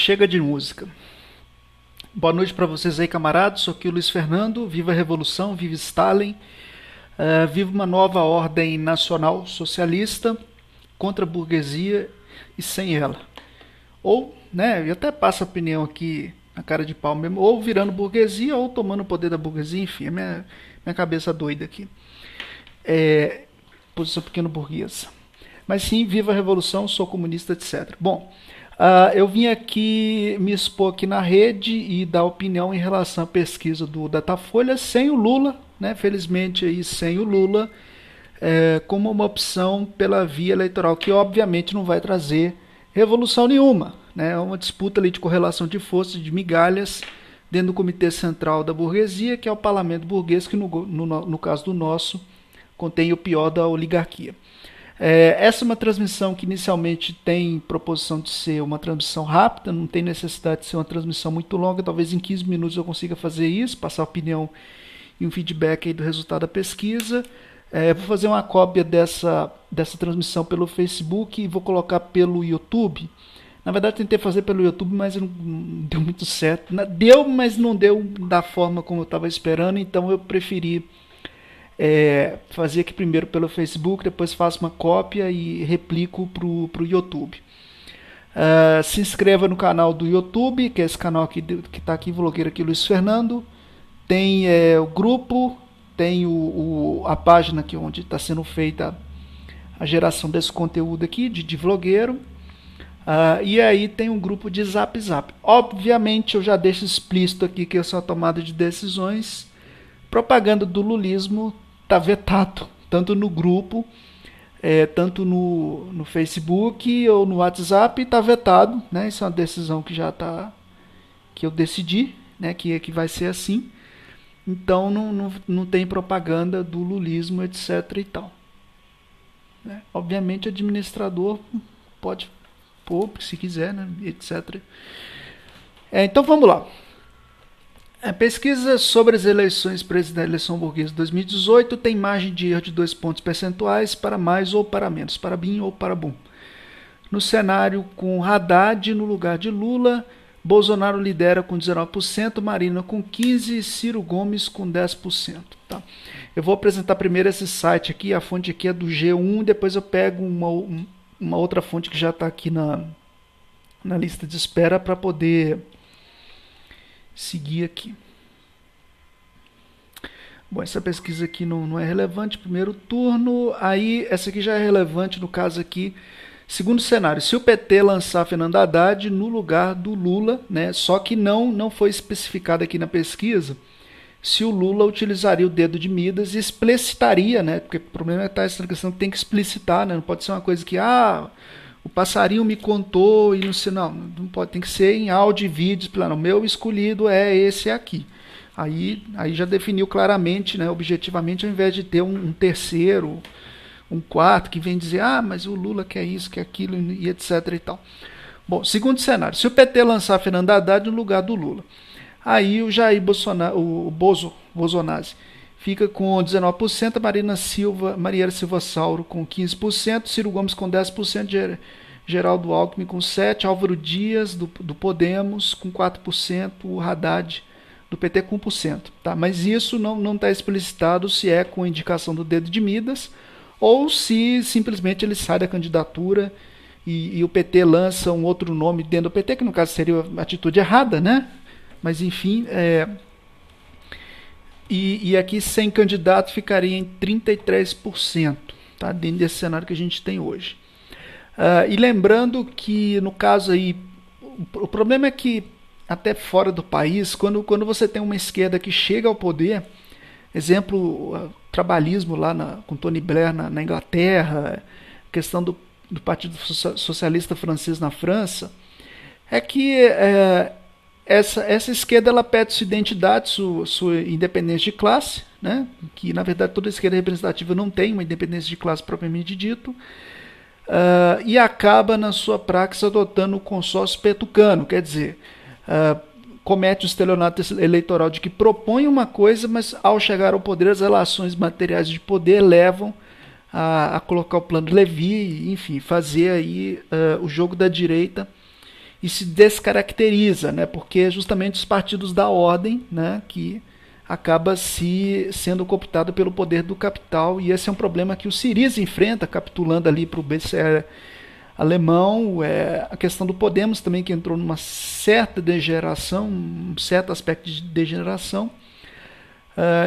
chega de música. Boa noite para vocês aí, camaradas. Sou aqui o Luiz Fernando. Viva a Revolução, viva Stalin. Viva uma nova ordem nacional socialista contra a burguesia e sem ela. Ou, né, eu até passo a opinião aqui na cara de pau mesmo, ou virando burguesia ou tomando o poder da burguesia, enfim, minha cabeça doida aqui. Posição pequeno burguesa. Mas sim, viva a Revolução, sou comunista, etc. Bom, eu vim aqui me expor aqui na rede e dar opinião em relação à pesquisa do Datafolha sem o Lula, né? Felizmente aí sem o Lula, como uma opção pela via eleitoral, que obviamente não vai trazer revolução nenhuma, né? É uma disputa ali de correlação de forças, de migalhas, dentro do Comitê Central da Burguesia, que é o parlamento burguês, que no caso do nosso, contém o pior da oligarquia. Essa é uma transmissão que inicialmente tem proposição de ser uma transmissão rápida, não tem necessidade de ser uma transmissão muito longa, talvez em 15 minutos eu consiga fazer isso, passar opinião e um feedback aí do resultado da pesquisa. Vou fazer uma cópia dessa transmissão pelo Facebook e vou colocar pelo YouTube. Na verdade tentei fazer pelo YouTube, mas não deu muito certo. Deu, mas não deu da forma como eu estava esperando, então eu preferi fazer aqui primeiro pelo Facebook, depois faço uma cópia e replico para o YouTube. Se inscreva no canal do YouTube, que é esse canal que está aqui, vlogueiro aqui, Luiz Fernando. Tem o grupo, tem a página aqui onde está sendo feita a geração desse conteúdo aqui, de vlogueiro. E aí tem um grupo de Zap Zap. Obviamente eu já deixo explícito aqui que essa tomada de decisões, propaganda do lulismo está vetado, tanto no grupo, tanto no Facebook ou no WhatsApp, está vetado, né? Isso é uma decisão que já está, que eu decidi, né? Que vai ser assim. Então não tem propaganda do lulismo, etc. e tal. Né? Obviamente o administrador pode pôr, se quiser, né? etc. Então vamos lá. A pesquisa sobre as eleições presidenciais, eleição burguesa de 2018 tem margem de erro de 2 pontos percentuais para mais ou para menos, para bem ou para bom. No cenário com Haddad no lugar de Lula, Bolsonaro lidera com 19%, Marina com 15% e Ciro Gomes com 10%. Tá? Eu vou apresentar primeiro esse site aqui, a fonte aqui é do G1, depois eu pego uma outra fonte que já está aqui na lista de espera para poder seguir aqui. Bom, essa pesquisa aqui não é relevante, primeiro turno, aí essa aqui já é relevante no caso aqui. Segundo cenário, se o PT lançar Fernando Haddad no lugar do Lula, né, só que não foi especificado aqui na pesquisa, se o Lula utilizaria o dedo de Midas e explicitaria, né, porque o problema é essa questão que tem que explicitar, né, não pode ser uma coisa que, o passarinho me contou e não sei, não pode, tem que ser em áudio e vídeo, o meu escolhido é esse aqui. Aí já definiu claramente, né, objetivamente, ao invés de ter um terceiro, um quarto que vem dizer, mas o Lula quer isso, quer aquilo, e etc. e tal. Bom, segundo cenário, se o PT lançar Fernando Haddad no lugar do Lula, aí o Jair Bolsonaro, o Bolsonaro fica com 19%, Marielle Silva Sauro com 15%, Ciro Gomes com 10%, Geraldo Alckmin com 7%, Álvaro Dias do Podemos com 4%, o Haddad do PT com 1%. Tá? Mas isso não está explicitado se é com indicação do dedo de Midas ou se simplesmente ele sai da candidatura e o PT lança um outro nome dentro do PT, que no caso seria uma atitude errada, né? Mas enfim, e aqui sem candidato ficaria em 33%, tá? Dentro desse cenário que a gente tem hoje. E lembrando que no caso aí, o problema é que até fora do país, quando você tem uma esquerda que chega ao poder, exemplo, trabalhismo lá com Tony Blair na Inglaterra, questão do Partido Socialista Francês na França, é que essa esquerda ela perde sua identidade, sua independência de classe, né? Que na verdade toda esquerda representativa não tem uma independência de classe propriamente dito, e acaba na sua praxis adotando o consórcio petucano, quer dizer, comete o estelionato eleitoral de que propõe uma coisa, mas ao chegar ao poder as relações materiais de poder levam a colocar o plano Levi, enfim, fazer aí o jogo da direita e se descaracteriza, né, porque é justamente os partidos da ordem, né, que acaba sendo cooptado pelo poder do capital, e esse é um problema que o Syriza enfrenta, capitulando ali para o BCE alemão, a questão do Podemos também, que entrou numa certa degeneração, um certo aspecto de degeneração,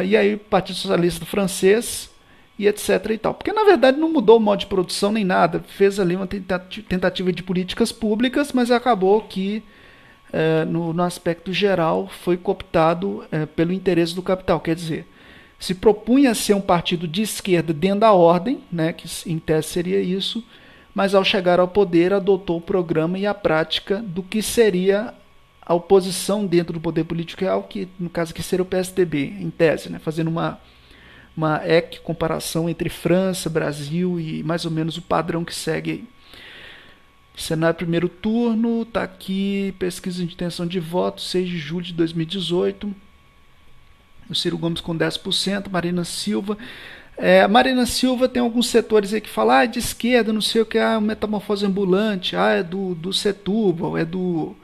e aí o Partido Socialista Francês, e etc. e tal. Porque na verdade não mudou o modo de produção nem nada, fez ali uma tentativa de políticas públicas, mas acabou que no aspecto geral foi cooptado pelo interesse do capital. Quer dizer, se propunha ser um partido de esquerda dentro da ordem, né, que em tese seria isso, mas ao chegar ao poder adotou o programa e a prática do que seria a oposição dentro do poder político real, que no caso aqui seria o PSDB, em tese, né, fazendo uma comparação entre França, Brasil e mais ou menos o padrão que segue aí. Cenário primeiro turno, está aqui, pesquisa de intenção de voto, 6 de julho de 2018. O Ciro Gomes com 10%, Marina Silva. Marina Silva tem alguns setores aí que falam, de esquerda, não sei o que, metamorfose ambulante, é do Setúbal, é do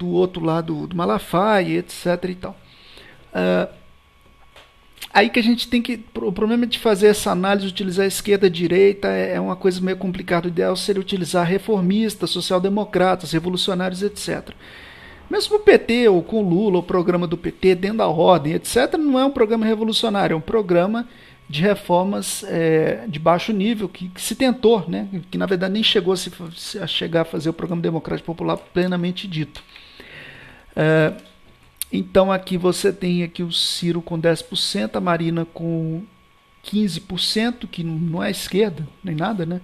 outro lado do Malafaia, etc. e tal. Aí que a gente tem que. O problema de fazer essa análise, utilizar a esquerda e a direita, é uma coisa meio complicada. O ideal seria utilizar reformistas, social-democratas, revolucionários, etc. Mesmo o PT, ou com Lula, o programa do PT, dentro da ordem, etc., não é um programa revolucionário, é um programa de reformas de baixo nível que se tentou, né? Que na verdade nem chegou a chegar a fazer o programa democrático popular plenamente dito. Então aqui você tem aqui o Ciro com 10%, a Marina com 15%, que não é esquerda, nem nada, né?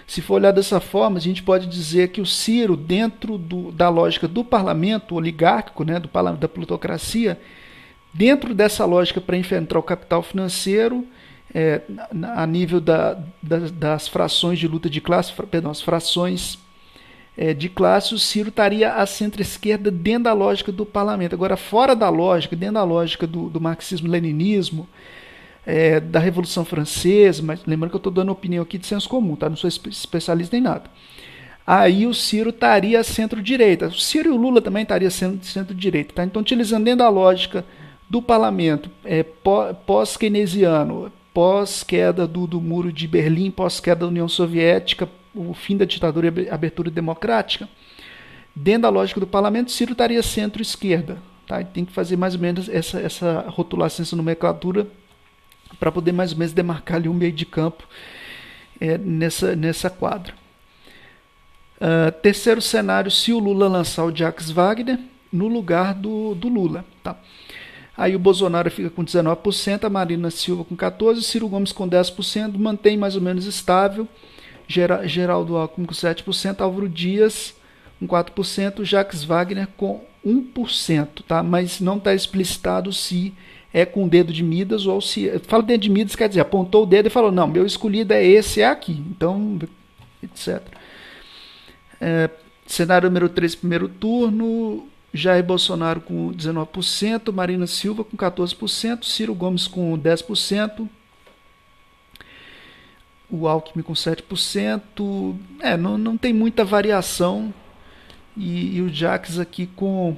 Se for olhar dessa forma, a gente pode dizer que o Ciro, dentro da lógica do parlamento oligárquico, né, da plutocracia, dentro dessa lógica para enfrentar o capital financeiro, a nível das frações de luta de classe, perdão, as frações de classe, o Ciro estaria à centro-esquerda dentro da lógica do parlamento. Agora, fora da lógica, dentro da lógica do marxismo-leninismo, da Revolução Francesa, mas lembrando que eu estou dando opinião aqui de senso comum, tá? Não sou especialista em nada. Aí o Ciro estaria à centro-direita. O Ciro e o Lula também estariam centro-direita. Tá? Então, utilizando dentro da lógica do parlamento, pós-keynesiano, pós-queda do Muro de Berlim, pós-queda da União Soviética, o fim da ditadura e a abertura democrática, dentro da lógica do parlamento, Ciro estaria centro-esquerda. Tá? Tem que fazer mais ou menos essa rotulação, essa nomenclatura, para poder mais ou menos demarcar ali um meio de campo nessa quadra. Terceiro cenário, se o Lula lançar o Jacques Wagner no lugar do Lula. Tá? Aí o Bolsonaro fica com 19%, a Marina Silva com 14%, Ciro Gomes com 10%, mantém mais ou menos estável, Geraldo Alckmin com 7%, Álvaro Dias com 4%, Jacques Wagner com 1%, tá? Mas não está explicitado se é com o dedo de Midas ou se... Fala dedo de Midas, quer dizer, apontou o dedo e falou, não, meu escolhido é esse, é aqui, então, etc. Cenário número 3, primeiro turno, Jair Bolsonaro com 19%, Marina Silva com 14%, Ciro Gomes com 10%, o Alckmin com 7%, não tem muita variação, e o Jacques aqui com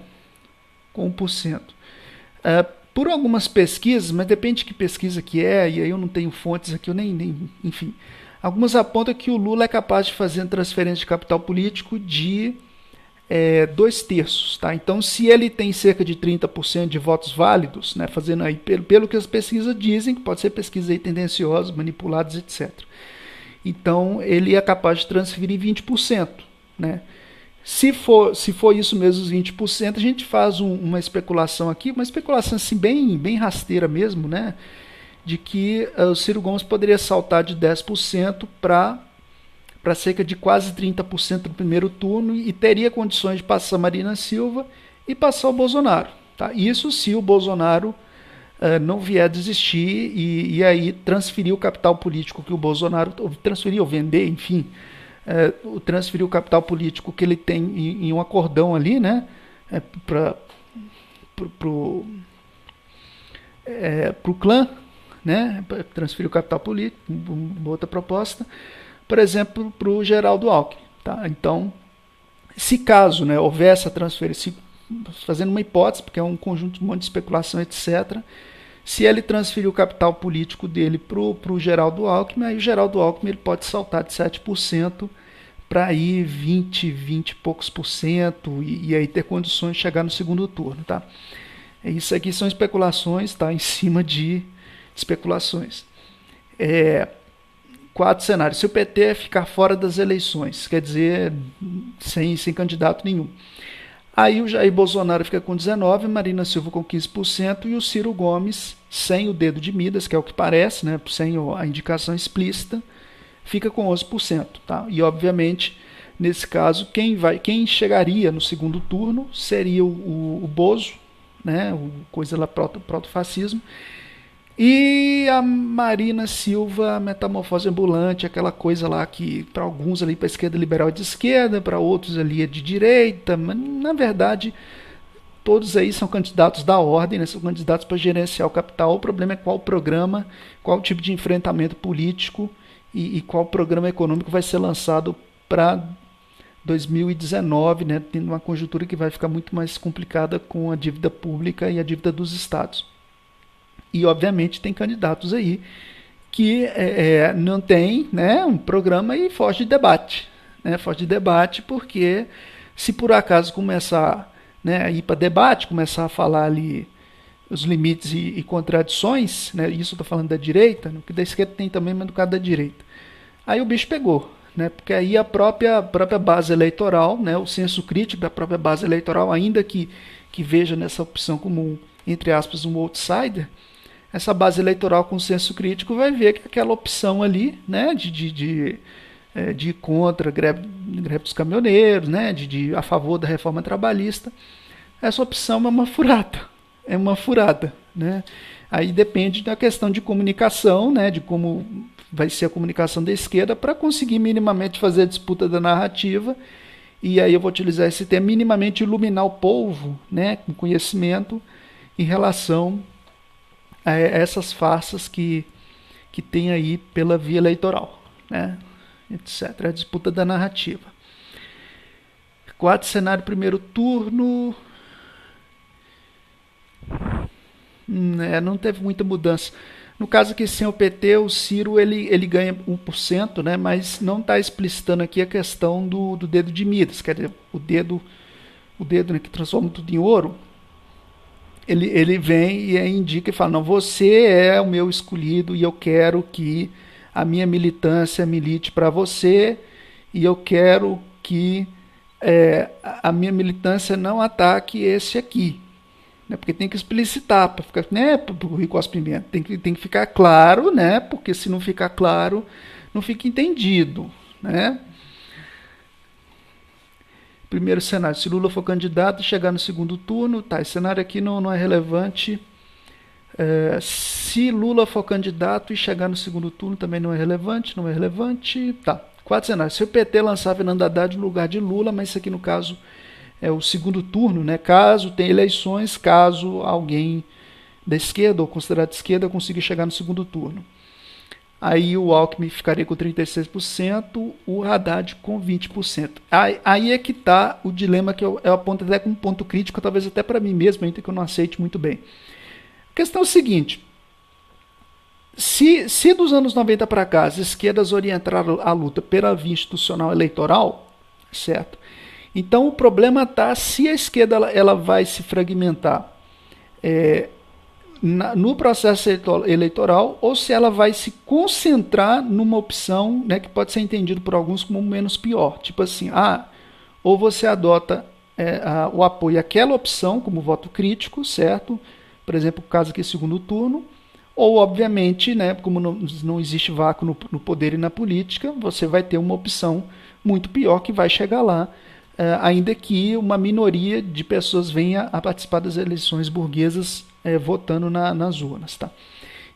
1%. Por algumas pesquisas, mas depende de que pesquisa que é, e aí eu não tenho fontes aqui, eu nem enfim, algumas apontam que o Lula é capaz de fazer transferência de capital político de 2/3, tá? Então, se ele tem cerca de 30% de votos válidos, né, fazendo aí pelo que as pesquisas dizem, que pode ser pesquisas aí tendenciosas, manipuladas, etc. Então, ele é capaz de transferir 20%, né? Se for isso mesmo, os 20%, a gente faz uma especulação aqui, uma especulação assim bem rasteira mesmo, né? De que o Ciro Gomes poderia saltar de 10% para cerca de quase 30% no primeiro turno e teria condições de passar Marina Silva e passar o Bolsonaro. Tá? Isso se o Bolsonaro não vier a desistir e aí transferir o capital político que o Bolsonaro... Transferir ou vender, enfim... transferir o capital político que ele tem em um acordão ali, né? Pro clã, né? Transferir o capital político, uma outra proposta, por exemplo, para o Geraldo Alckmin. Tá? Então, Se caso, né, houver essa transferência, fazendo uma hipótese, porque é um conjunto, um monte de especulação, etc., se ele transferir o capital político dele para o Geraldo Alckmin, aí o Geraldo Alckmin ele pode saltar de 7% para aí 20 e poucos por cento, e aí ter condições de chegar no segundo turno. Tá? Isso aqui são especulações, tá? Em cima de especulações. Quatro cenários. Se o PT ficar fora das eleições, quer dizer, sem candidato nenhum. Aí o Jair Bolsonaro fica com 19%, Marina Silva com 15% e o Ciro Gomes, sem o dedo de Midas, que é o que parece, né, sem a indicação explícita, fica com 11%. Tá? E, obviamente, nesse caso, quem chegaria no segundo turno seria o Bozo, né, coisa lá proto-fascismo, e a Marina Silva, metamorfose ambulante, aquela coisa lá que para alguns ali para a esquerda liberal é de esquerda, para outros ali é de direita, mas na verdade todos aí são candidatos da ordem, né? São candidatos para gerenciar o capital. O problema é qual programa, qual tipo de enfrentamento político e qual programa econômico vai ser lançado para 2019, né? Tendo uma conjuntura que vai ficar muito mais complicada com a dívida pública e a dívida dos estados. E, obviamente, tem candidatos aí que não tem, né, um programa e foge de debate. Né, foge de debate porque se por acaso começar, né, a ir para debate, começar a falar ali os limites e contradições, né, isso eu estou falando da direita, no que da esquerda tem também, mas no caso da direita. Aí o bicho pegou. Né, porque aí a própria base eleitoral, né, o senso crítico da própria base eleitoral, ainda que veja nessa opção como, entre aspas, um outsider, essa base eleitoral com senso crítico vai ver que aquela opção ali, né, de contra greve dos caminhoneiros, né, a favor da reforma trabalhista, essa opção é uma furada. É uma furada. Né? Aí depende da questão de comunicação, né, de como vai ser a comunicação da esquerda para conseguir minimamente fazer a disputa da narrativa. E aí eu vou utilizar esse termo, minimamente iluminar o povo, né, com conhecimento em relação a essas farsas que tem aí pela via eleitoral, né, etc. A disputa da narrativa. Quarto cenário, primeiro turno. Não teve muita mudança. No caso aqui, sem o PT, o Ciro ele ganha 1%, né, mas não está explicitando aqui a questão do dedo de Midas, quer dizer, o dedo, né, que transforma tudo em ouro. Ele vem e indica e fala, não, você é o meu escolhido e eu quero que a minha militância milite para você e eu quero que a minha militância não ataque esse aqui. Né, porque tem que explicitar, para ficar, né, para o Rui Costa Pimenta, tem que ficar claro, né, porque se não ficar claro, não fica entendido. Né? Primeiro cenário, se Lula for candidato e chegar no segundo turno, tá, esse cenário aqui não é relevante. Se Lula for candidato e chegar no segundo turno, também não é relevante, tá. Quatro cenários, se o PT lançar Fernando Haddad no lugar de Lula, mas isso aqui no caso é o segundo turno, né? Caso tenha eleições, caso alguém da esquerda ou considerado de esquerda consiga chegar no segundo turno. Aí o Alckmin ficaria com 36%, o Haddad com 20%. Aí é que está o dilema que eu aponto até como ponto crítico, talvez até para mim mesmo, ainda que eu não aceite muito bem. A questão é o seguinte, se dos anos 90 para cá as esquerdas orientaram a luta pela via institucional eleitoral, certo? Então o problema está se a esquerda ela vai se fragmentar no processo eleitoral ou se ela vai se concentrar numa opção, né, que pode ser entendido por alguns como menos pior. Tipo assim, ou você adota o apoio àquela opção como voto crítico, certo? Por exemplo, o caso aqui segundo turno, ou obviamente, né, como não existe vácuo no poder e na política, você vai ter uma opção muito pior que vai chegar lá, ainda que uma minoria de pessoas venha a participar das eleições burguesas votando nas urnas. Tá?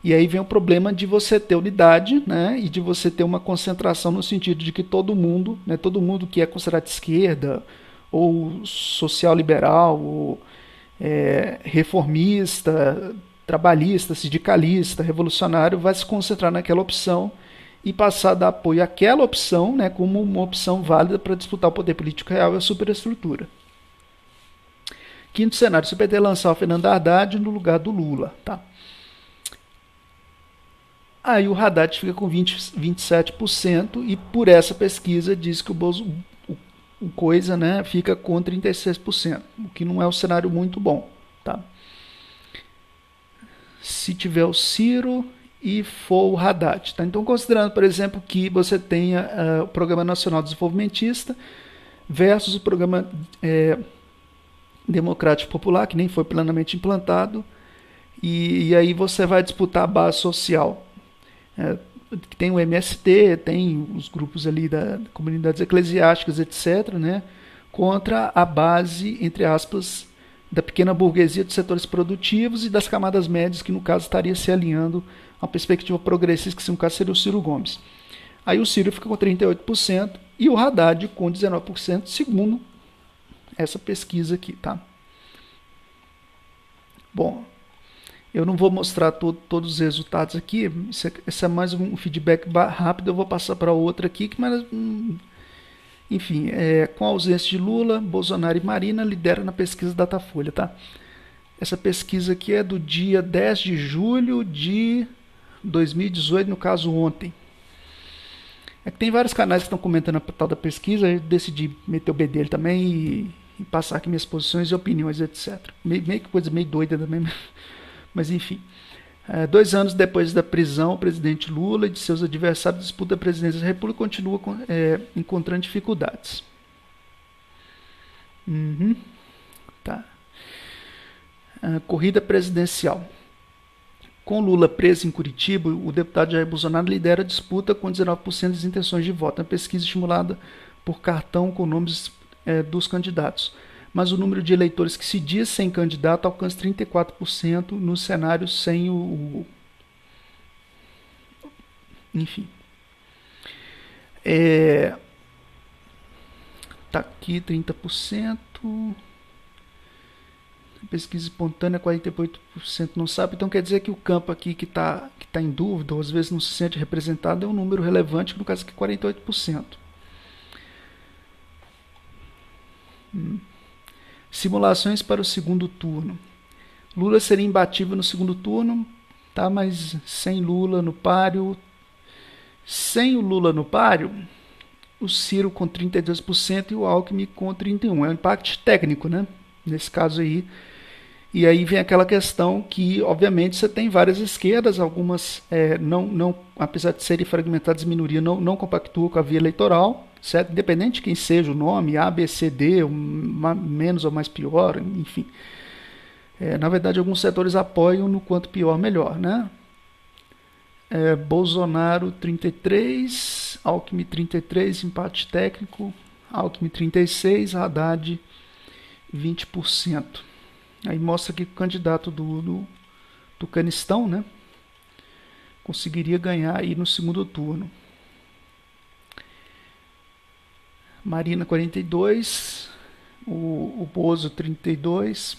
E aí vem o problema de você ter unidade, né, e de você ter uma concentração no sentido de que todo mundo, né, todo mundo que é considerado de esquerda, ou social-liberal, ou reformista, trabalhista, sindicalista, revolucionário, vai se concentrar naquela opção e passar a dar apoio àquela opção, né, como uma opção válida para disputar o poder político real e a superestrutura. Quinto cenário, se o PT lançar o Fernando Haddad no lugar do Lula. Tá? Aí o Haddad fica com 27% e por essa pesquisa diz que o coisa, né, fica com 36%, o que não é um cenário muito bom. Tá? Se tiver o Ciro e for o Haddad. Tá? Então, considerando, por exemplo, que você tenha o Programa Nacional Desenvolvimentista versus o Programa Democrático Popular, que nem foi plenamente implantado, e aí você vai disputar a base social. Tem o MST, tem os grupos ali da comunidades eclesiásticas, etc., né, contra a base, entre aspas, da pequena burguesia dos setores produtivos e das camadas médias, que no caso estaria se alinhando a uma perspectiva progressista, que no caso seria o Ciro Gomes. Aí o Ciro fica com 38% e o Haddad com 19%, segundo essa pesquisa aqui, tá? Bom, eu não vou mostrar todos os resultados aqui, esse é mais um feedback rápido, eu vou passar para outra aqui, mas, enfim, com a ausência de Lula, Bolsonaro e Marina lidera na pesquisa Datafolha, tá? Essa pesquisa aqui é do dia 10 de julho de 2018, no caso ontem. É que tem vários canais que estão comentando a tal da pesquisa, eu decidi meter o bedelho também e passar aqui minhas posições e opiniões, etc. Meio que coisa meio doida também, mas enfim. 2 anos depois da prisão, o presidente Lula e de seus adversários disputa a presidência da República e continua encontrando dificuldades. Tá. Corrida presidencial. Com Lula preso em Curitiba, o deputado Jair Bolsonaro lidera a disputa com 19% das intenções de voto, na pesquisa estimulada por cartão com nomes dos candidatos. Mas o número de eleitores que se diz sem candidato alcança 34% no cenário sem enfim. Tá aqui 30%. Pesquisa espontânea, 48% não sabe. Então quer dizer que o campo aqui que tá em dúvida, ou às vezes não se sente representado, é um número relevante, que no caso aqui 48%. Simulações para o segundo turno. Lula seria imbatível no segundo turno, tá? Mas sem Lula no páreo. Sem o Lula no páreo, o Ciro com 32% e o Alckmin com 31%. É um impacto técnico, né? Nesse caso aí. E aí vem aquela questão que, obviamente, você tem várias esquerdas, algumas, apesar de serem fragmentadas em minoria, não compactuam com a via eleitoral, certo? Independente de quem seja o nome, A, B, C, D, menos ou mais pior, enfim. Na verdade, alguns setores apoiam no quanto pior, melhor, né? Bolsonaro 33%, Alckmin 33%, empate técnico, Alckmin 36%, Haddad 20%. Aí mostra que o candidato do Tucanistão, né, conseguiria ganhar aí no segundo turno. Marina 42%, o Bozo 32%.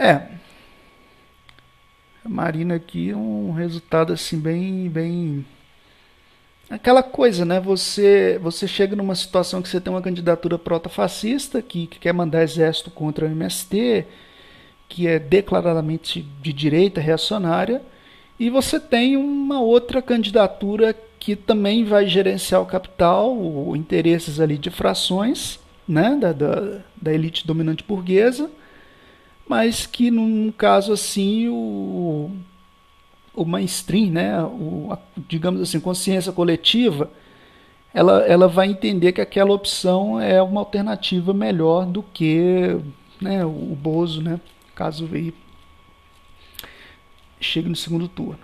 A Marina aqui é um resultado assim bem aquela coisa, né? Você chega numa situação que você tem uma candidatura protofascista que quer mandar exército contra o MST, que é declaradamente de direita, reacionária, e você tem uma outra candidatura que também vai gerenciar o capital, interesses ali de frações, né, da elite dominante burguesa, mas que num caso assim o mainstream, né, digamos assim, consciência coletiva, ela vai entender que aquela opção é uma alternativa melhor do que, né, o Bozo, né, caso ele chegue no segundo turno.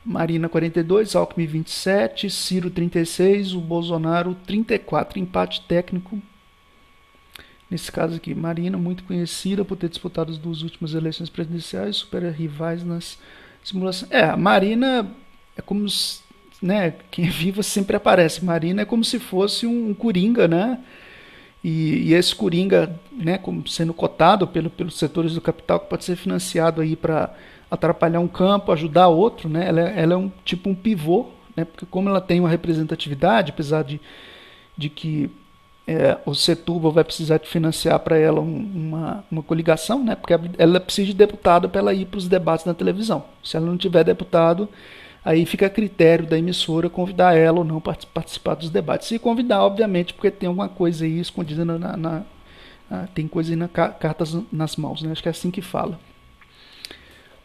Marina 42%, Alckmin 27%, Ciro 36%, o Bolsonaro 34%, empate técnico. Nesse caso aqui, Marina, muito conhecida por ter disputado as 2 últimas eleições presidenciais, supera rivais nas simulações. A Marina é como, né, quem é viva sempre aparece. Marina é como se fosse um coringa, né? E esse coringa, né, como sendo cotado pelos setores do capital, que pode ser financiado aí para atrapalhar um campo, ajudar outro, né? Ela é um tipo um pivô, né? Porque como ela tem uma representatividade, apesar de que o Setúbal vai precisar de financiar para ela uma coligação, né? Porque ela precisa de deputado para ela ir para os debates na televisão. Se ela não tiver deputado, aí fica a critério da emissora convidar ela ou não para participar dos debates. Se convidar, obviamente, porque tem alguma coisa aí escondida tem coisa aí cartas nas mãos, né? Acho que é assim que fala.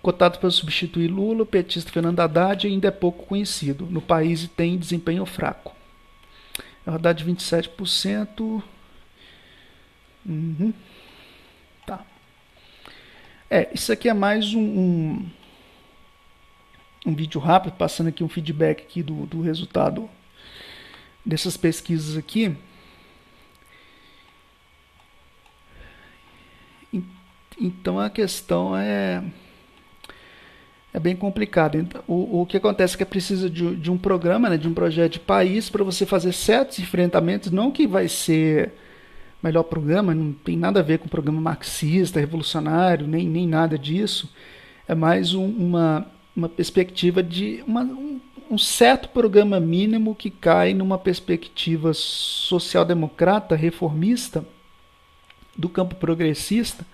Cotado para substituir Lula, o petista Fernando Haddad ainda é pouco conhecido no país e tem desempenho fraco. Haddad 27%. Uhum. Tá. Isso aqui é mais um vídeo rápido, passando aqui um feedback aqui do resultado dessas pesquisas aqui. Então a questão é bem complicada. Então, o que acontece é que precisa de um programa, né, de um projeto de país para você fazer certos enfrentamentos, não que vai ser o melhor programa, não tem nada a ver com o programa marxista, revolucionário, nem nada disso. É mais uma perspectiva de um certo programa mínimo que cai numa perspectiva social-democrata, reformista, do campo progressista,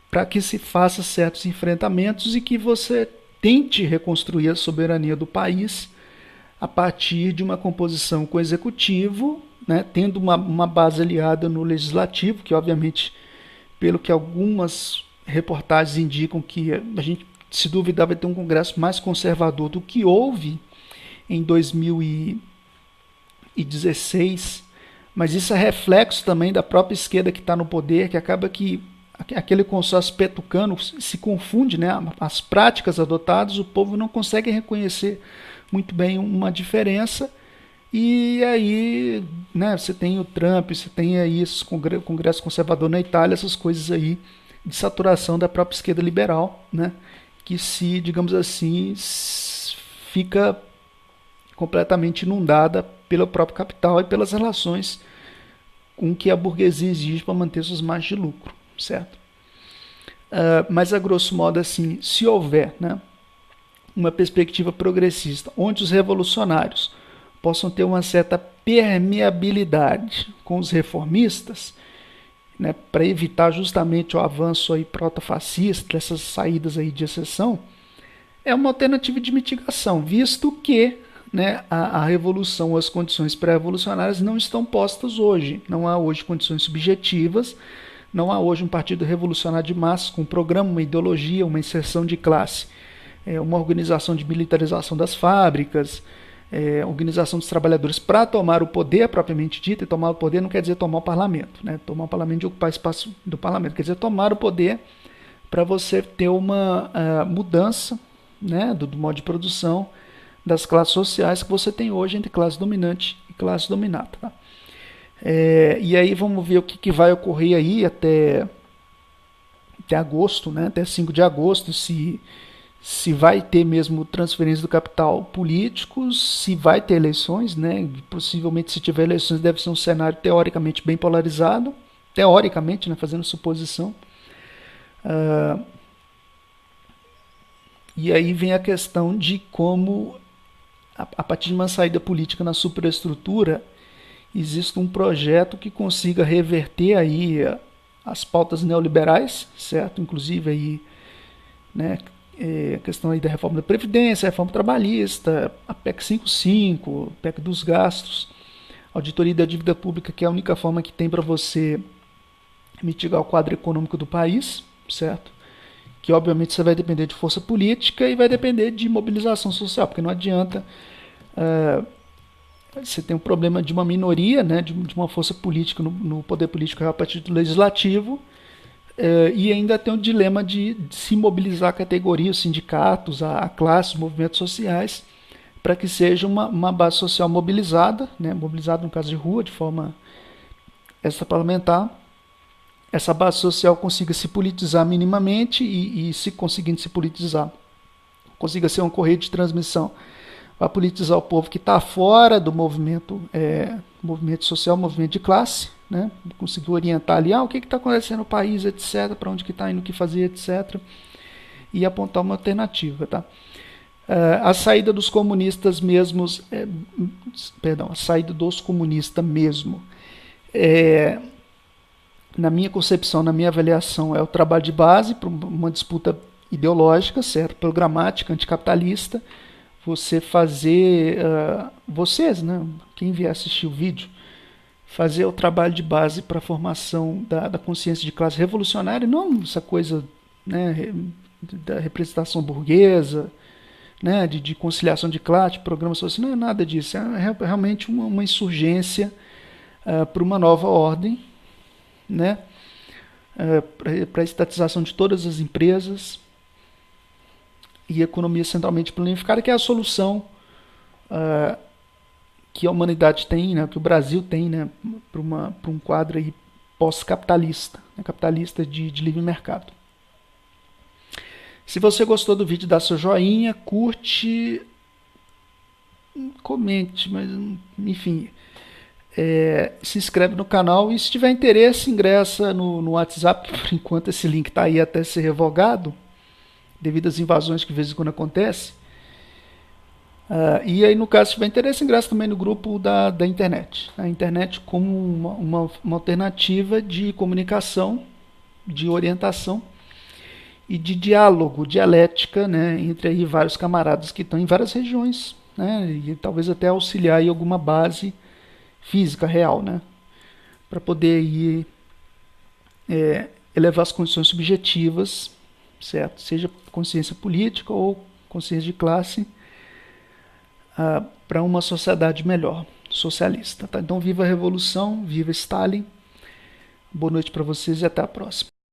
para que se faça certos enfrentamentos e que você tente reconstruir a soberania do país a partir de uma composição com o executivo, né, tendo uma base aliada no legislativo, que obviamente, pelo que algumas reportagens indicam, que a gente, se duvidar, vai ter um congresso mais conservador do que houve em 2016, mas isso é reflexo também da própria esquerda que está no poder, que acaba que aquele consórcio petucano se confunde, né? As práticas adotadas, o povo não consegue reconhecer muito bem uma diferença, e aí, né, você tem o Trump, você tem aí esse congresso conservador na Itália, essas coisas aí de saturação da própria esquerda liberal, né, que se, digamos assim, fica completamente inundada pelo próprio capital e pelas relações com que a burguesia exige para manter suas margens de lucro, certo? Mas a grosso modo, assim, se houver, né, uma perspectiva progressista, onde os revolucionários possam ter uma certa permeabilidade com os reformistas, né, para evitar justamente o avanço aí proto-fascista, essas saídas aí de exceção, é uma alternativa de mitigação, visto que, né, a revolução, as condições pré-revolucionárias não estão postas hoje. Não há hoje condições subjetivas, não há hoje um partido revolucionário de massa com um programa, uma ideologia, uma inserção de classe, uma organização de militarização das fábricas, organização dos trabalhadores para tomar o poder propriamente dito. E tomar o poder não quer dizer tomar o parlamento, né? Tomar o parlamento de ocupar espaço do parlamento, quer dizer tomar o poder para você ter uma mudança, né, do modo de produção das classes sociais que você tem hoje entre classe dominante e classe dominada. Tá? E aí vamos ver o que vai ocorrer aí até agosto, né, até 5 de agosto, se vai ter mesmo transferência do capital político, se vai ter eleições, né, possivelmente se tiver eleições deve ser um cenário teoricamente bem polarizado, teoricamente, né, fazendo suposição. E aí vem a questão de como, a partir de uma saída política na superestrutura, existe um projeto que consiga reverter aí as pautas neoliberais, certo? Inclusive aí, né, a questão aí da reforma da Previdência, a reforma trabalhista, a PEC 55, a PEC dos gastos, auditoria da dívida pública, que é a única forma que tem para você mitigar o quadro econômico do país, certo? Que obviamente você vai depender de força política e vai depender de mobilização social, porque não adianta você ter um problema de uma minoria, né, de uma força política no poder político a partir do legislativo, e ainda tem o dilema de se mobilizar a categoria, os sindicatos, a classe, os movimentos sociais, para que seja uma base social mobilizada, né, mobilizada no caso de rua, de forma extraparlamentar, essa base social consiga se politizar minimamente e se conseguindo se politizar, consiga ser uma correia de transmissão para politizar o povo que está fora do movimento social, movimento de classe, né? Conseguir orientar ali, o que está acontecendo no país, etc., para onde que está indo, o que fazer, etc. e apontar uma alternativa, tá? A saída dos comunistas mesmos, perdão, a saída dos comunistas mesmo, é, na minha concepção, na minha avaliação, é o trabalho de base para uma disputa ideológica, certo? Programática, anticapitalista. Você fazer, vocês, né? Quem vier assistir o vídeo, fazer o trabalho de base para a formação da consciência de classe revolucionária, não essa coisa, né, da representação burguesa, né, de conciliação de classe, de programa social, não é nada disso. É realmente uma insurgência para uma nova ordem, né, para a estatização de todas as empresas e economia centralmente planificada, que é a solução que a humanidade tem, né, que o Brasil tem, né, para um quadro aí pós-capitalista, né, capitalista de livre mercado. Se você gostou do vídeo, dá seu joinha, curte, comente, mas enfim, se inscreve no canal e se tiver interesse, ingressa no WhatsApp, por enquanto esse link está aí até ser revogado, devido às invasões que de vez em quando acontecem. E aí, no caso, se tiver interesse, ingressa também no grupo da internet. A internet como uma alternativa de comunicação, de orientação e de diálogo, dialética, né, entre aí vários camaradas que estão em várias regiões, né, e talvez até auxiliar em alguma base física real, né, para poder aí, elevar as condições subjetivas, certo? Seja consciência política ou consciência de classe, para uma sociedade melhor, socialista. Tá? Então, viva a revolução, viva Stalin. Boa noite para vocês e até a próxima.